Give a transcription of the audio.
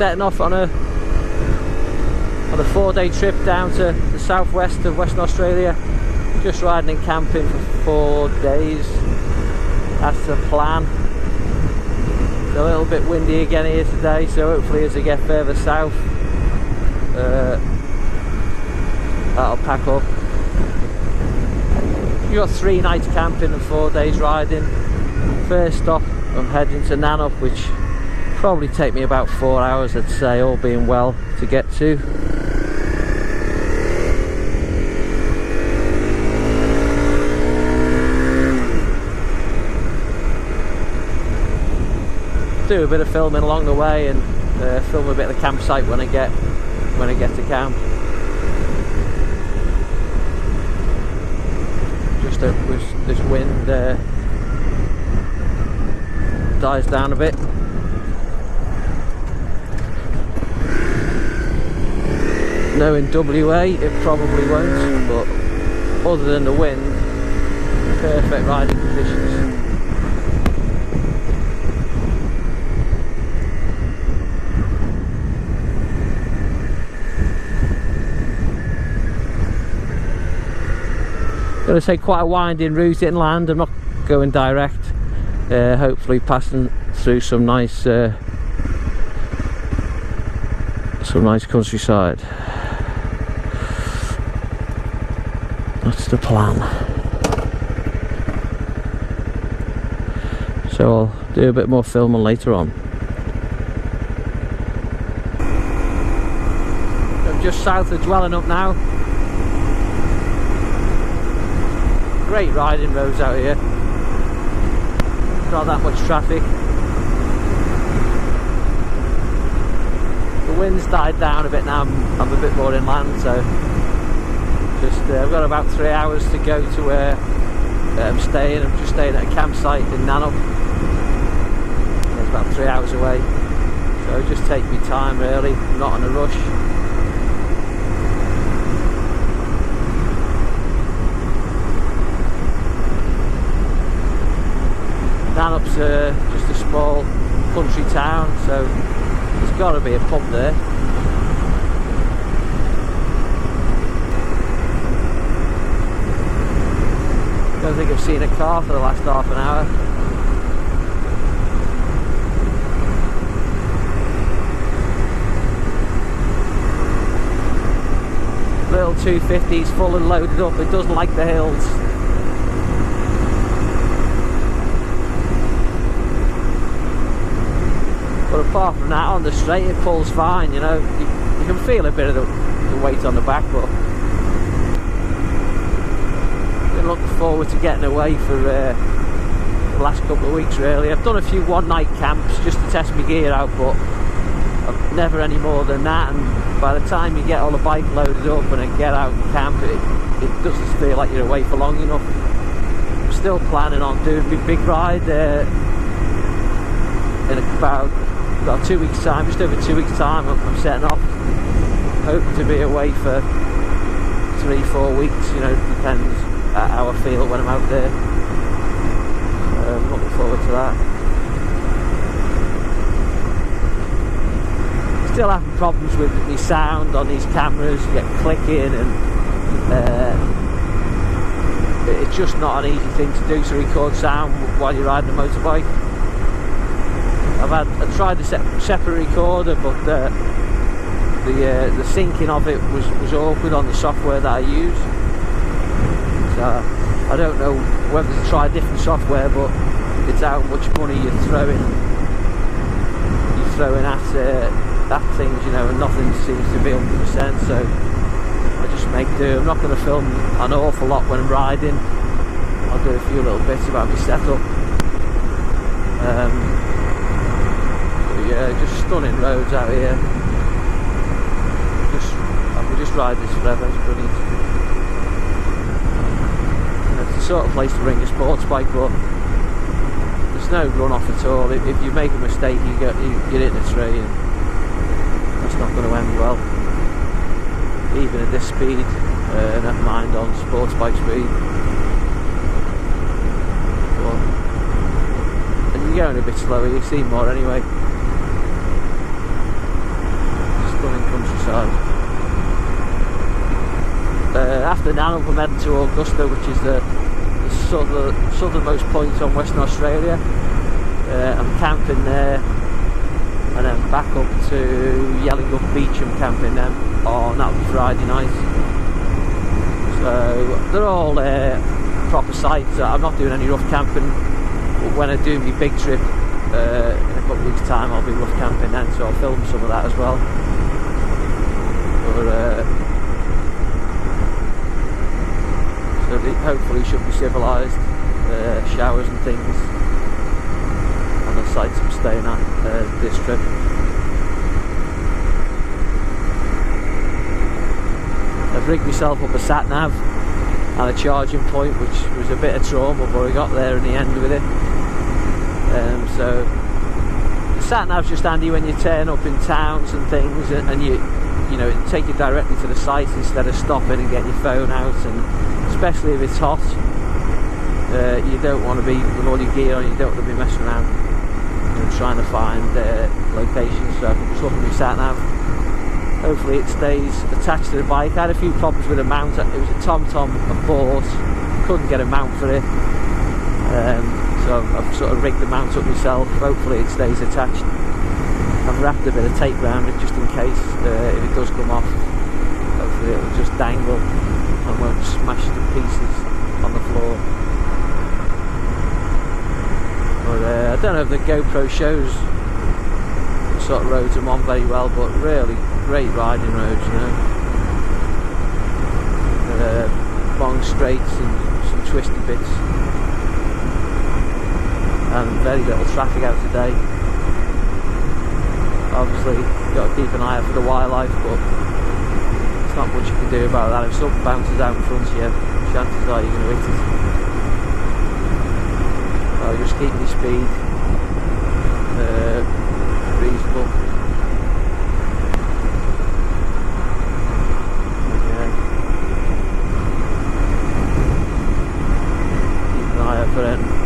setting off on a 4-day trip down to the southwest of Western Australia. Just riding and camping for 4 days. That's the plan. It's a little bit windy again here today, so hopefully as I get further south, that'll pack up. You've got 3 nights camping and 4 days riding. First stop, I'm heading to Nannup, which probably take me about 4 hours, I'd say, all being well, to get to. Do a bit of filming along the way and film a bit of the campsite when I get to camp. Just as this wind dies down a bit. No, in WA it probably won't, but other than the wind, perfect riding conditions. Going to take quite a winding route inland. I'm not going direct, hopefully passing through some nice countryside. That's the plan. So I'll do a bit more filming later on. I'm just south of Dwellingup now. Great riding roads out here. Not that much traffic. The wind's died down a bit now. I'm a bit more inland, so just I've got about 3 hours to go to where I'm staying. I'm just staying at a campsite in Nannup. It's about 3 hours away, so just take me time really. I'm not in a rush. Nannup's just a small country town, so there's got to be a pub there. Don't think I've seen a car for the last half an hour. Little 250's full and loaded up. It doesn't like the hills. But apart from that, on the straight it pulls fine, you know. You can feel a bit of the weight on the back, but I'm looking forward to getting away for the last couple of weeks really. I've done a few one-night camps just to test my gear out, but I've never any more than that, and by the time you get all the bike loaded up and then get out and camp, it doesn't feel like you're away for long enough. I'm still planning on doing my big ride in about 2 weeks time, just over 2 weeks time. I'm setting off, hoping to be away for 3-4 weeks, you know, depends how I feel when I'm out there. I'm looking forward to that. Still having problems with the sound on these cameras. You get clicking, and it's just not an easy thing to do, to record sound while you're riding a motorbike. I tried the separate recorder, but the syncing of it was awkward on the software that I use. So I don't know whether to try a different software, but it's how much money you're throwing at things, you know, and nothing seems to be 100%. So I just make do. I'm not going to film an awful lot when I'm riding. I'll do a few little bits about my setup. Yeah, just stunning roads out here. I could just ride this forever. It's brilliant. You know, it's the sort of place to bring a sports bike, but there's no run off at all. If you make a mistake, you get in a tree, and that's not going to end well. Even at this speed, never mind on sports bike speed. But, and you're going a bit slower. You see more anyway. time. After Nannup I'm heading to Augusta, which is the southernmost point on Western Australia. I'm camping there, and then back up to Yellingup Beach. I'm camping then that'll be Friday night. So they're all proper sites. I'm not doing any rough camping. But when I do my big trip in a couple of weeks' time, I'll be rough camping then, so I'll film some of that as well. So hopefully should be civilised, showers and things on the sites I'm staying at this trip. I've rigged myself up a sat-nav and a charging point, which was a bit of trauma, but I got there in the end with it. So the sat-nav's just handy when you turn up in towns and things, and you know, it'll take you directly to the site instead of stopping and getting your phone out, and especially if it's hot, you don't want to be with all your gear on, you don't want to be messing around and trying to find locations. So I can just look at my sat-nav. Hopefully it stays attached to the bike. I had a few problems with the mount. It was a TomTom I bought, couldn't get a mount for it, so I've sort of rigged the mount up myself. Hopefully it stays attached. I've wrapped a bit of tape around it just in case if it does come off. Hopefully it'll just dangle and won't smash to pieces on the floor. But I don't know if the GoPro shows what sort of roads I'm on very well, but really great riding roads, you know. Long straights and some twisty bits, and very little traffic out today. Obviously you've got to keep an eye out for the wildlife, but there's not much you can do about that. If something bounces out in front of you, chances are you're going to hit it. I'll just keep my speed reasonable. Yeah. Keep an eye out for it.